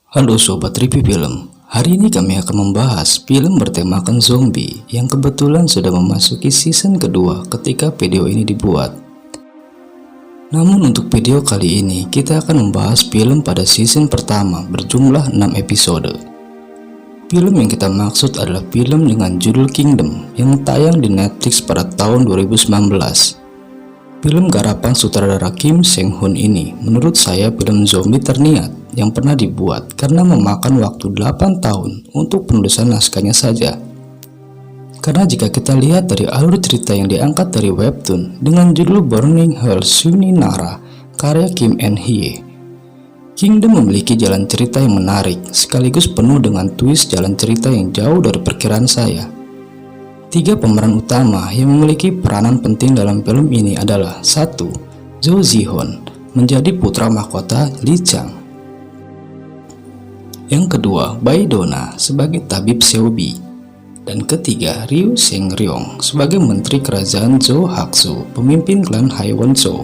Halo Sobat Review Film, hari ini kami akan membahas film bertemakan zombie yang kebetulan sudah memasuki season kedua ketika video ini dibuat. Namun untuk video kali ini kita akan membahas film pada season pertama berjumlah 6 episode. Film yang kita maksud adalah film dengan judul Kingdom yang tayang di Netflix pada tahun 2019. Film garapan sutradara Kim Sang-hoon ini menurut saya film zombie terniat yang pernah dibuat karena memakan waktu 8 tahun untuk penulisan naskahnya saja. Karena jika kita lihat dari alur cerita yang diangkat dari webtoon dengan judul Burning Hell Sunni Nara karya Kim En-hye, Kingdom memiliki jalan cerita yang menarik sekaligus penuh dengan twist jalan cerita yang jauh dari perkiraan saya. 3 pemeran utama yang memiliki peranan penting dalam film ini adalah 1. Jo Ji-hoon menjadi putra mahkota Lee Chang. Yang kedua, Bae Do-na sebagai tabib Seobi. Dan ketiga, Ryu Seung-ryong sebagai menteri kerajaan Jo Hak-soo, pemimpin klan Haewon-so.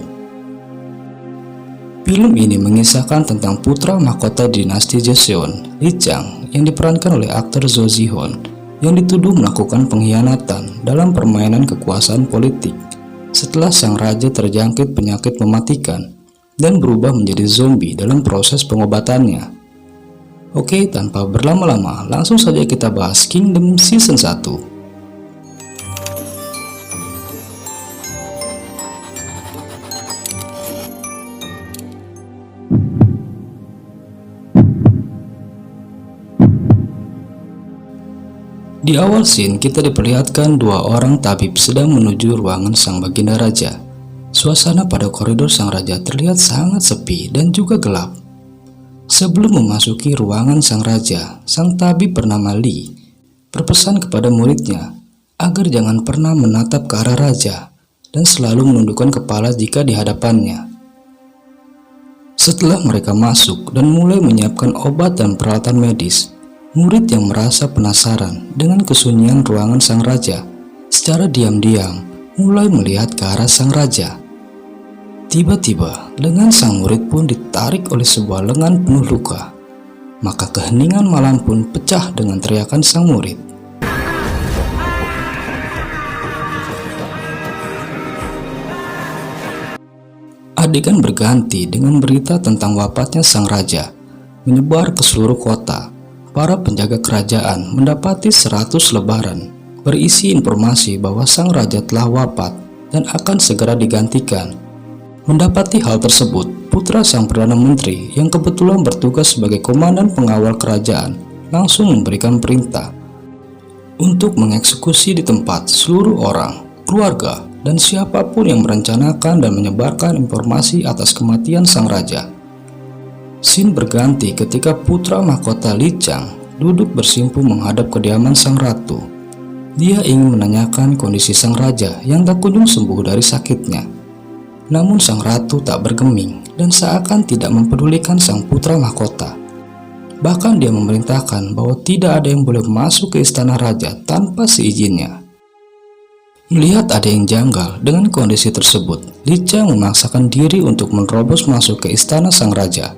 Film ini mengisahkan tentang putra mahkota dinasti Joseon, Lee Chang, yang diperankan oleh aktor Jo Ji-hoon, yang dituduh melakukan pengkhianatan dalam permainan kekuasaan politik setelah sang raja terjangkit penyakit mematikan dan berubah menjadi zombie dalam proses pengobatannya. Oke, tanpa berlama-lama, langsung saja kita bahas Kingdom Season 1. Di awal scene kita diperlihatkan 2 orang tabib sedang menuju ruangan sang baginda raja. Suasana pada koridor sang raja terlihat sangat sepi dan juga gelap. Sebelum memasuki ruangan sang raja, sang tabib bernama Lee berpesan kepada muridnya agar jangan pernah menatap ke arah raja dan selalu menundukkan kepala jika di hadapannya. Setelah mereka masuk dan mulai menyiapkan obat dan peralatan medis, murid yang merasa penasaran dengan kesunyian ruangan sang raja secara diam-diam mulai melihat ke arah sang raja. Tiba-tiba lengan sang murid pun ditarik oleh sebuah lengan penuh luka. Maka keheningan malam pun pecah dengan teriakan sang murid. Adegan berganti dengan berita tentang wafatnya sang raja menyebar ke seluruh kota. Para penjaga kerajaan mendapati 100 lembaran berisi informasi bahwa sang raja telah wafat dan akan segera digantikan. Mendapati hal tersebut, putra sang Perdana Menteri yang kebetulan bertugas sebagai komandan pengawal kerajaan langsung memberikan perintah untuk mengeksekusi di tempat seluruh orang, keluarga, dan siapapun yang merencanakan dan menyebarkan informasi atas kematian sang raja. Scene berganti ketika putra mahkota Lee Chang duduk bersimpu menghadap kediaman sang ratu. Dia ingin menanyakan kondisi sang raja yang tak kunjung sembuh dari sakitnya. Namun sang ratu tak bergeming dan seakan tidak mempedulikan sang putra mahkota. Bahkan dia memerintahkan bahwa tidak ada yang boleh masuk ke istana raja tanpa seizinnya. Melihat ada yang janggal dengan kondisi tersebut, Lee Chang memaksakan diri untuk menerobos masuk ke istana sang raja.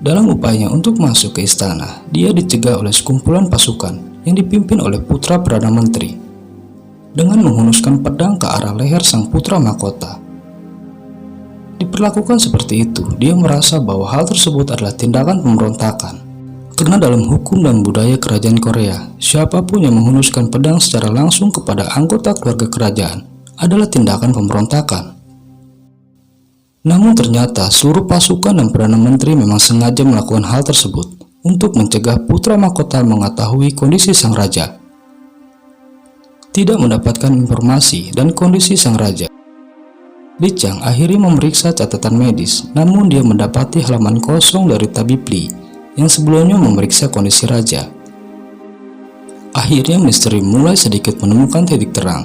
Dalam upayanya untuk masuk ke istana, dia dicegah oleh sekumpulan pasukan yang dipimpin oleh putra Perdana Menteri dengan menghunuskan pedang ke arah leher sang putra mahkota. Diperlakukan seperti itu, dia merasa bahwa hal tersebut adalah tindakan pemberontakan. Karena dalam hukum dan budaya kerajaan Korea, siapapun yang menghunuskan pedang secara langsung kepada anggota keluarga kerajaan adalah tindakan pemberontakan. Namun ternyata seluruh pasukan dan Perdana Menteri memang sengaja melakukan hal tersebut untuk mencegah putra mahkota mengetahui kondisi sang raja. Tidak mendapatkan informasi dan kondisi sang raja, Lee Chang akhirnya memeriksa catatan medis, namun dia mendapati halaman kosong dari tabib Lee yang sebelumnya memeriksa kondisi raja. Akhirnya misteri mulai sedikit menemukan titik terang.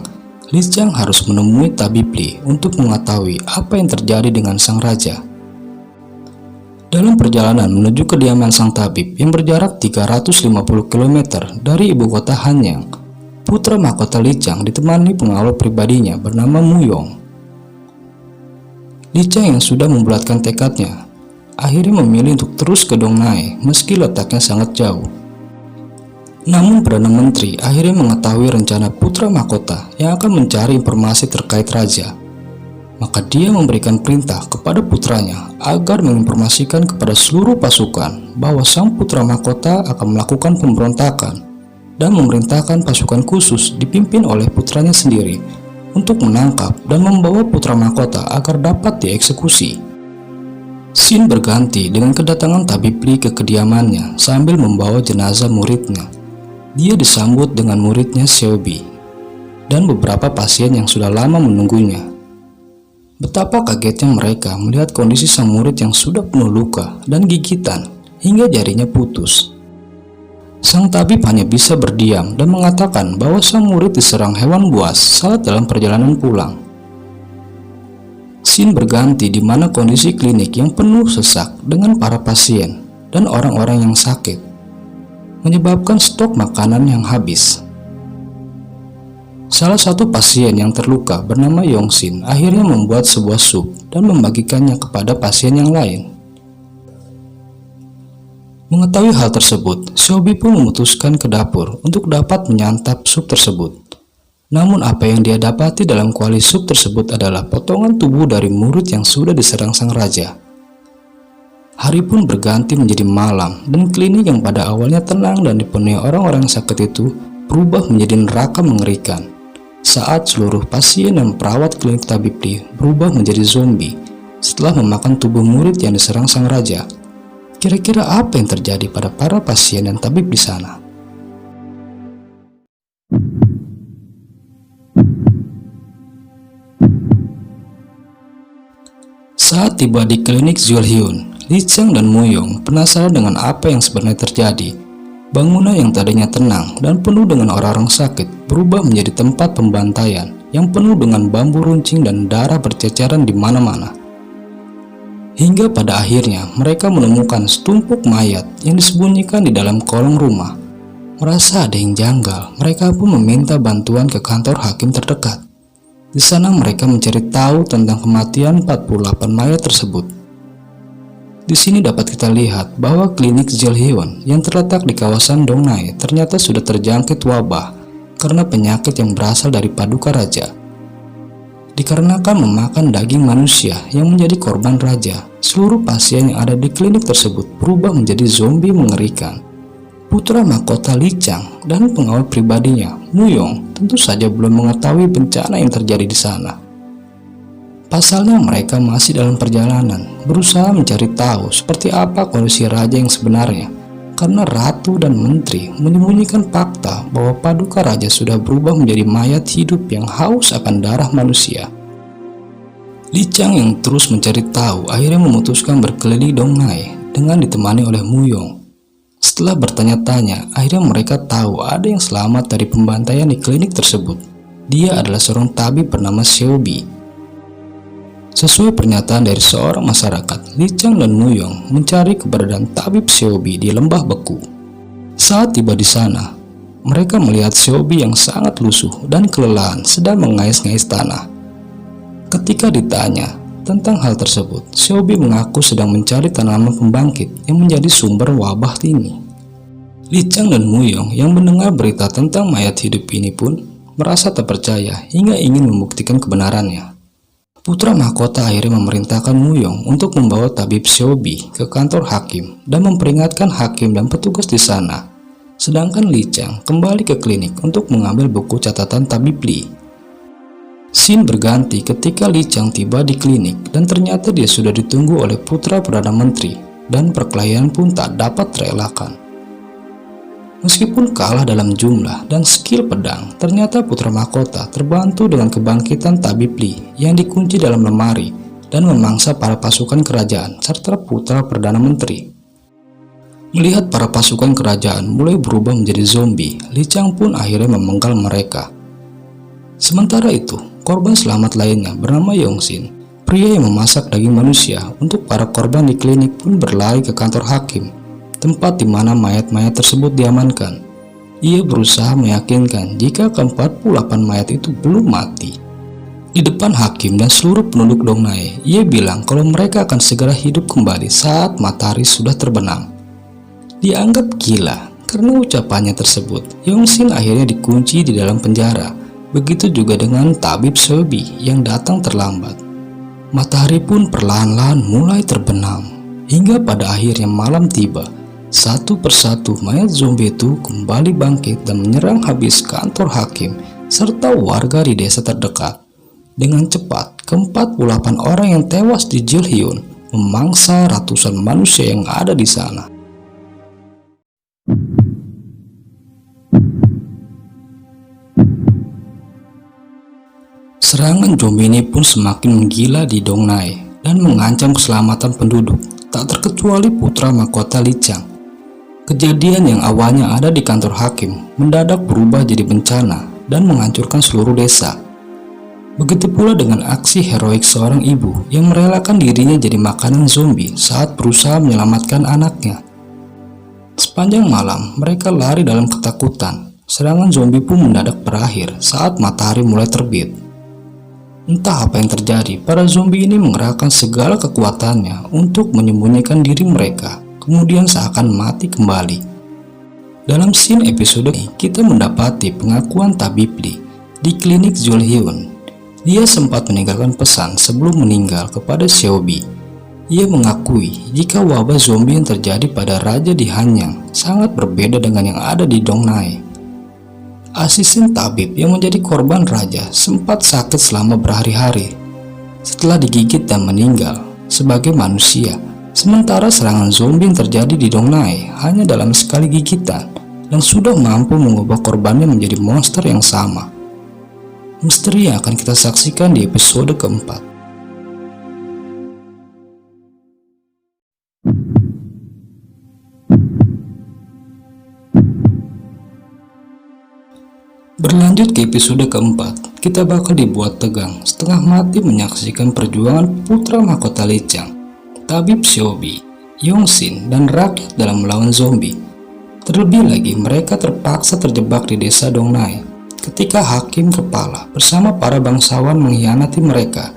Lee Chang harus menemui tabib Lee untuk mengetahui apa yang terjadi dengan sang raja. Dalam perjalanan menuju kediaman sang tabib yang berjarak 350 km dari ibu kota Hanyang, putra mahkota Lee Chang ditemani pengawal pribadinya bernama Mu Yong. Lee Chang yang sudah membulatkan tekadnya akhirnya memilih untuk terus ke Dong Nae meski letaknya sangat jauh. Namun Perdana Menteri akhirnya mengetahui rencana putra mahkota yang akan mencari informasi terkait raja. Maka dia memberikan perintah kepada putranya agar menginformasikan kepada seluruh pasukan bahwa sang putra mahkota akan melakukan pemberontakan dan memerintahkan pasukan khusus dipimpin oleh putranya sendiri untuk menangkap dan membawa putra mahkota agar dapat dieksekusi. Scene berganti dengan kedatangan Tabib Li ke kediamannya sambil membawa jenazah muridnya. Dia disambut dengan muridnya Xiaobi dan beberapa pasien yang sudah lama menunggunya. Betapa kagetnya mereka melihat kondisi sang murid yang sudah penuh luka dan gigitan hingga jarinya putus. Sang tabib hanya bisa berdiam dan mengatakan bahwa sang murid diserang hewan buas saat dalam perjalanan pulang. Scene berganti di mana kondisi klinik yang penuh sesak dengan para pasien dan orang-orang yang sakit, menyebabkan stok makanan yang habis. Salah satu pasien yang terluka bernama Yongxin akhirnya membuat sebuah sup dan membagikannya kepada pasien yang lain. Mengetahui hal tersebut, Xiaobi pun memutuskan ke dapur untuk dapat menyantap sup tersebut. Namun apa yang dia dapati dalam kuali sup tersebut adalah potongan tubuh dari murid yang sudah diserang sang raja. Hari pun berganti menjadi malam dan klinik yang pada awalnya tenang dan dipenuhi orang-orang sakit itu berubah menjadi neraka mengerikan saat seluruh pasien dan perawat klinik Tabib Li berubah menjadi zombie setelah memakan tubuh murid yang diserang sang raja. Kira-kira apa yang terjadi pada para pasien dan tabib di sana? Saat tiba di klinik Zulhyun, Li Chang dan Mu Yong penasaran dengan apa yang sebenarnya terjadi. Bangunan yang tadinya tenang dan penuh dengan orang-orang sakit berubah menjadi tempat pembantaian yang penuh dengan bambu runcing dan darah berceceran di mana-mana. Hingga pada akhirnya mereka menemukan setumpuk mayat yang disembunyikan di dalam kolong rumah. Merasa ada yang janggal, mereka pun meminta bantuan ke kantor hakim terdekat. Di sana mereka mencari tahu tentang kematian 48 mayat tersebut. Di sini dapat kita lihat bahwa klinik Zulhyun yang terletak di kawasan Dong Nae ternyata sudah terjangkit wabah karena penyakit yang berasal dari paduka raja. Dikarenakan memakan daging manusia yang menjadi korban raja, seluruh pasien yang ada di klinik tersebut berubah menjadi zombie mengerikan. Putra mahkota Li Chang dan pengawal pribadinya, Mu Yong, tentu saja belum mengetahui bencana yang terjadi di sana. Pasalnya mereka masih dalam perjalanan, berusaha mencari tahu seperti apa kondisi raja yang sebenarnya, karena ratu dan menteri menyembunyikan fakta bahwa paduka raja sudah berubah menjadi mayat hidup yang haus akan darah manusia. Li Chang yang terus mencari tahu akhirnya memutuskan berkeliling Dong Nae dengan ditemani oleh Mu Yong. Setelah bertanya-tanya, akhirnya mereka tahu ada yang selamat dari pembantaian di klinik tersebut. Dia adalah seorang tabib bernama Xiaobi. Sesuai pernyataan dari seorang masyarakat, Li Chang dan Mu Yong mencari keberadaan tabib Xiaobi di lembah beku. Saat tiba di sana, mereka melihat Xiaobi yang sangat lusuh dan kelelahan sedang mengais-ngais tanah. Ketika ditanya tentang hal tersebut, Xiaobi mengaku sedang mencari tanaman pembangkit yang menjadi sumber wabah ini. Li Chang dan Mu Yong yang mendengar berita tentang mayat hidup ini pun merasa tak percaya hingga ingin membuktikan kebenarannya. Putra mahkota akhirnya memerintahkan Mu Yong untuk membawa tabib Xiaobi ke kantor hakim dan memperingatkan hakim dan petugas di sana. Sedangkan Li Chang kembali ke klinik untuk mengambil buku catatan tabib Li. Scene berganti ketika Li Chang tiba di klinik dan ternyata dia sudah ditunggu oleh putra Perdana Menteri dan perkelahian pun tak dapat terelakkan. Meskipun kalah dalam jumlah dan skill pedang, ternyata putra mahkota terbantu dengan kebangkitan tabib Li yang dikunci dalam lemari dan memangsa para pasukan kerajaan serta putra Perdana Menteri. Melihat para pasukan kerajaan mulai berubah menjadi zombie, Li Chang pun akhirnya memenggal mereka. Sementara itu, korban selamat lainnya bernama Yongxin, pria yang memasak daging manusia untuk para korban di klinik pun berlari ke kantor hakim, tempat di mana mayat-mayat tersebut diamankan. Ia berusaha meyakinkan jika ke-48 mayat itu belum mati. Di depan hakim dan seluruh penduduk Dongnai, ia bilang kalau mereka akan segera hidup kembali saat matahari sudah terbenam. Dianggap gila karena ucapannya tersebut, Yongsin akhirnya dikunci di dalam penjara. Begitu juga dengan tabib Seobi yang datang terlambat. Matahari pun perlahan-lahan mulai terbenam, hingga pada akhirnya malam tiba. Satu persatu mayat zombie itu kembali bangkit dan menyerang habis kantor hakim serta warga di desa terdekat. Dengan cepat, ke-48 orang yang tewas di Jilhyun memangsa ratusan manusia yang ada di sana. Serangan zombie ini pun semakin menggila di Dongnai dan mengancam keselamatan penduduk, tak terkecuali putra mahkota Lee Chang. Kejadian yang awalnya ada di kantor hakim mendadak berubah jadi bencana dan menghancurkan seluruh desa. Begitu pula dengan aksi heroik seorang ibu yang merelakan dirinya jadi makanan zombie saat berusaha menyelamatkan anaknya. Sepanjang malam, mereka lari dalam ketakutan. Serangan zombie pun mendadak berakhir saat matahari mulai terbit. Entah apa yang terjadi, para zombie ini mengerahkan segala kekuatannya untuk menyembunyikan diri mereka, kemudian seakan mati kembali. Dalam scene episode ini, kita mendapati pengakuan tabib Lee di klinik Jilhyun. Dia sempat meninggalkan pesan sebelum meninggal kepada Seobi. Ia mengakui jika wabah zombie yang terjadi pada Raja di Hanyang sangat berbeda dengan yang ada di Dongnai. Asisten tabib yang menjadi korban raja sempat sakit selama berhari-hari setelah digigit dan meninggal sebagai manusia. Sementara serangan zombie yang terjadi di Dongnai hanya dalam sekali gigitan dan sudah mampu mengubah korbannya menjadi monster yang sama. Misteri yang akan kita saksikan di episode keempat. Berlanjut ke episode keempat, kita bakal dibuat tegang setengah mati menyaksikan perjuangan putra mahkota Lee Chang, tabib Seobi, Yongsin, dan rakyat dalam melawan zombie. Terlebih lagi, mereka terpaksa terjebak di desa Dongnai ketika hakim kepala bersama para bangsawan mengkhianati mereka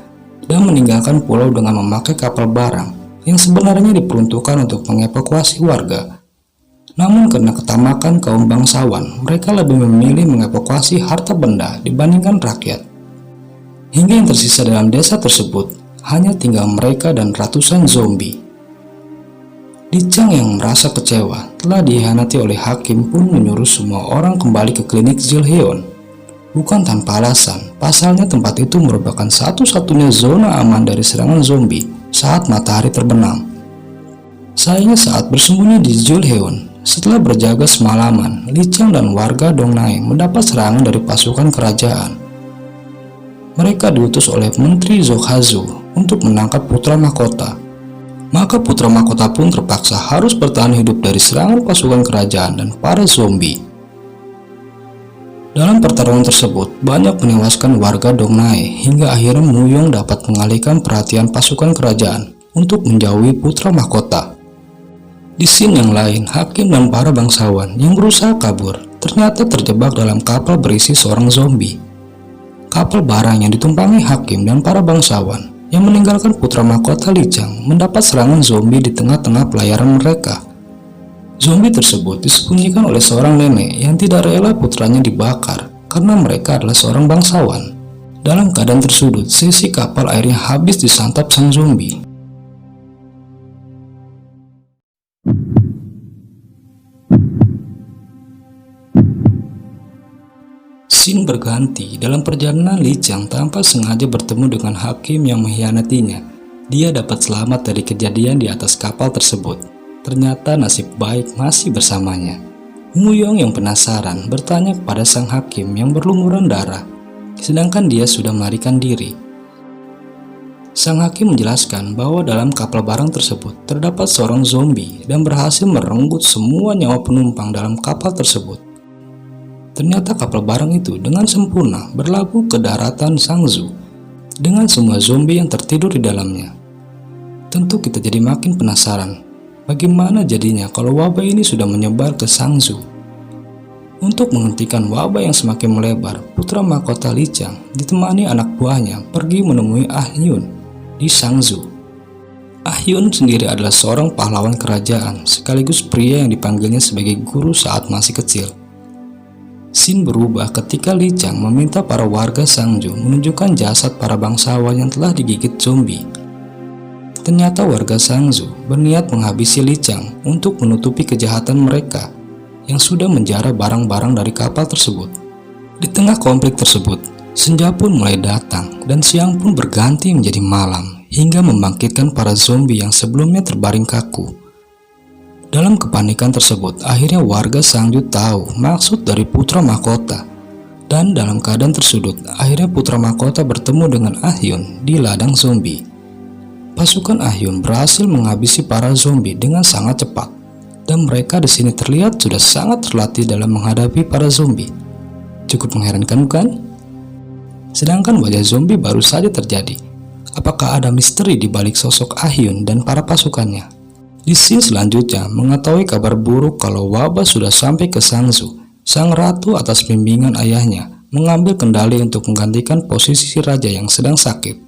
dan meninggalkan pulau dengan memakai kapal barang yang sebenarnya diperuntukkan untuk mengevakuasi warga. Namun karena ketamakan kaum bangsawan, mereka lebih memilih mengevakuasi harta benda dibandingkan rakyat. Hingga yang tersisa dalam desa tersebut hanya tinggal mereka dan ratusan zombie. Lee Chang yang merasa kecewa telah dikhianati oleh hakim pun menyuruh semua orang kembali ke klinik Jilhyun. Bukan tanpa alasan, pasalnya tempat itu merupakan satu-satunya zona aman dari serangan zombie saat matahari terbenam. Sayangnya saat bersembunyi di Jilhyun, setelah berjaga semalaman, Lee Chang dan warga Dongnai mendapat serangan dari pasukan kerajaan. Mereka diutus oleh Menteri Zokhazu untuk menangkap putra mahkota. Maka putra mahkota pun terpaksa harus bertahan hidup dari serangan pasukan kerajaan dan para zombie. Dalam pertarungan tersebut, banyak menewaskan warga Dongnai hingga akhirnya Muyong dapat mengalihkan perhatian pasukan kerajaan untuk menjauhi putra mahkota. Di scene yang lain, hakim dan para bangsawan yang berusaha kabur ternyata terjebak dalam kapal berisi seorang zombie. Kapal barang yang ditumpangi hakim dan para bangsawan yang meninggalkan putra mahkota Lee Chang mendapat serangan zombie di tengah-tengah pelayaran mereka. Zombie tersebut disembunyikan oleh seorang nenek yang tidak rela putranya dibakar karena mereka adalah seorang bangsawan. Dalam keadaan tersudut, sisi kapal akhirnya habis disantap sang zombie. Scene berganti dalam perjalanan Lee Chang tanpa sengaja bertemu dengan hakim yang mengkhianatinya. Dia dapat selamat dari kejadian di atas kapal tersebut. Ternyata nasib baik masih bersamanya. Muyong yang penasaran bertanya kepada sang hakim yang berlumuran darah, sedangkan dia sudah melarikan diri. Sang hakim menjelaskan bahwa dalam kapal barang tersebut terdapat seorang zombie dan berhasil merenggut semua nyawa penumpang dalam kapal tersebut. Ternyata kapal barang itu dengan sempurna berlabuh ke daratan Sangzu dengan semua zombie yang tertidur di dalamnya. Tentu kita jadi makin penasaran, bagaimana jadinya kalau wabah ini sudah menyebar ke Sangzu. Untuk menghentikan wabah yang semakin melebar, putra mahkota Li Qiang ditemani anak buahnya pergi menemui Ah Yun di Shangzhou. Ah Yun sendiri adalah seorang pahlawan kerajaan sekaligus pria yang dipanggilnya sebagai guru saat masih kecil. Scene berubah ketika Li Qiang meminta para warga Shangzhou menunjukkan jasad para bangsawan yang telah digigit zombie. Ternyata warga Shangzhou berniat menghabisi Li Qiang untuk menutupi kejahatan mereka yang sudah menjara barang-barang dari kapal tersebut. Di tengah konflik tersebut, senja pun mulai datang dan siang pun berganti menjadi malam hingga membangkitkan para zombie yang sebelumnya terbaring kaku. Dalam kepanikan tersebut, akhirnya warga Shangzhou tahu maksud dari putra mahkota, dan dalam keadaan tersudut, akhirnya putra mahkota bertemu dengan Ah Yun di ladang zombie. Pasukan Ah Yun berhasil menghabisi para zombie dengan sangat cepat, dan mereka di sini terlihat sudah sangat terlatih dalam menghadapi para zombie. Cukup mengherankan, bukan? Sedangkan wajah zombie baru saja terjadi. Apakah ada misteri di balik sosok Ah Yun dan para pasukannya? Di scene selanjutnya, mengetahui kabar buruk kalau wabah sudah sampai ke Shangzhou, sang ratu atas bimbingan ayahnya mengambil kendali untuk menggantikan posisi si raja yang sedang sakit.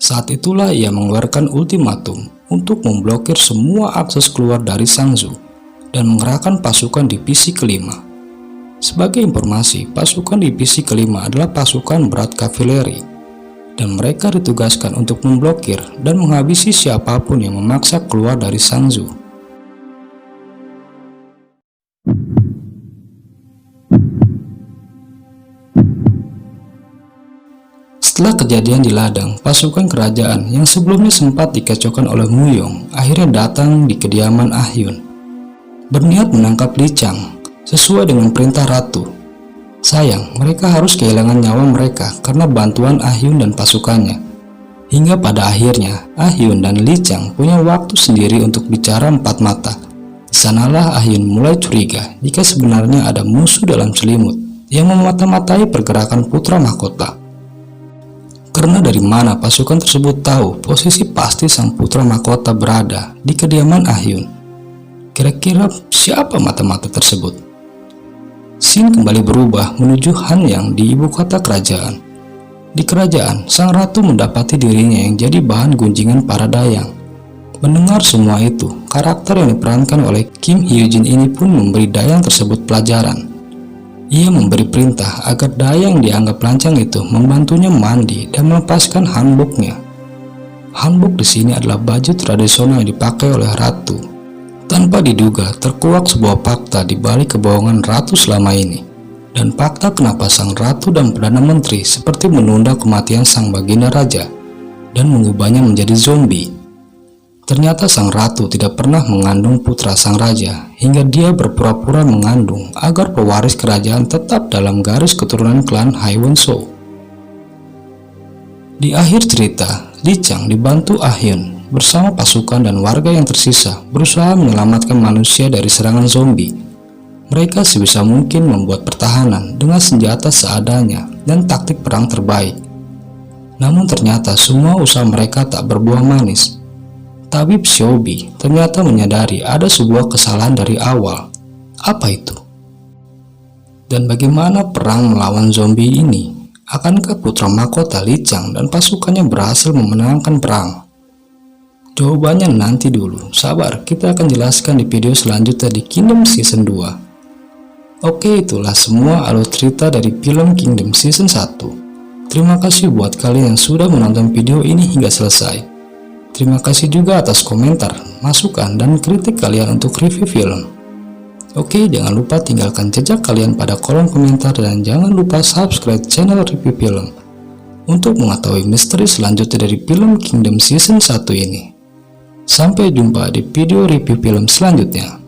Saat itulah ia mengeluarkan ultimatum untuk memblokir semua akses keluar dari Shangzhou dan mengerahkan pasukan divisi kelima. Sebagai informasi, pasukan divisi kelima adalah pasukan berat kavaleri, dan mereka ditugaskan untuk memblokir dan menghabisi siapapun yang memaksa keluar dari Shangzhou. Setelah kejadian di ladang, pasukan kerajaan yang sebelumnya sempat dikacaukan oleh Mu Yong akhirnya datang di kediaman Ah Yun, berniat menangkap Li Qiang sesuai dengan perintah ratu. Sayang, mereka harus kehilangan nyawa mereka karena bantuan Ah Yun dan pasukannya. Hingga pada akhirnya, Ah Yun dan Li Qiang punya waktu sendiri untuk bicara empat mata. Di sanalah Ah Yun mulai curiga jika sebenarnya ada musuh dalam selimut yang memata-matai pergerakan putra mahkota. Karena dari mana pasukan tersebut tahu posisi pasti sang putra mahkota berada di kediaman Ah Yun? Kira-kira siapa mata-mata tersebut? Scene kembali berubah menuju Hanyang di ibu kota kerajaan. Di kerajaan, sang ratu mendapati dirinya yang jadi bahan gunjingan para dayang. Mendengar semua itu, karakter yang diperankan oleh Kim Hyo Jin ini pun memberi dayang tersebut pelajaran. Ia memberi perintah agar dayang yang dianggap lancang itu membantunya mandi dan melepaskan hanboknya. Hanbok di sini adalah baju tradisional yang dipakai oleh ratu. Tanpa diduga, terkuak sebuah fakta di balik kebohongan ratu selama ini. Dan fakta kenapa sang ratu dan perdana menteri seperti menunda kematian sang baginda raja dan mengubahnya menjadi zombie. Ternyata sang ratu tidak pernah mengandung putra sang raja, hingga dia berpura-pura mengandung agar pewaris kerajaan tetap dalam garis keturunan klan Haiwensou. Di akhir cerita, Li Qiang dibantu Ah Yun bersama pasukan dan warga yang tersisa berusaha menyelamatkan manusia dari serangan zombie. Mereka sebisa mungkin membuat pertahanan dengan senjata seadanya dan taktik perang terbaik. Namun ternyata semua usaha mereka tak berbuah manis. Tabib Xiaobi ternyata menyadari ada sebuah kesalahan dari awal. Apa itu? Dan bagaimana perang melawan zombie ini? Akankah putra mahkota Li Qiang dan pasukannya berhasil memenangkan perang? Jawabannya nanti dulu, sabar, kita akan jelaskan di video selanjutnya di Kingdom Season 2. Oke, itulah semua alur cerita dari film Kingdom Season 1. Terima kasih buat kalian yang sudah menonton video ini hingga selesai. Terima kasih juga atas komentar, masukan, dan kritik kalian untuk review film. Oke, jangan lupa tinggalkan jejak kalian pada kolom komentar dan jangan lupa subscribe channel review film untuk mengetahui misteri selanjutnya dari film Kingdom Season 1 ini. Sampai jumpa di video review film selanjutnya.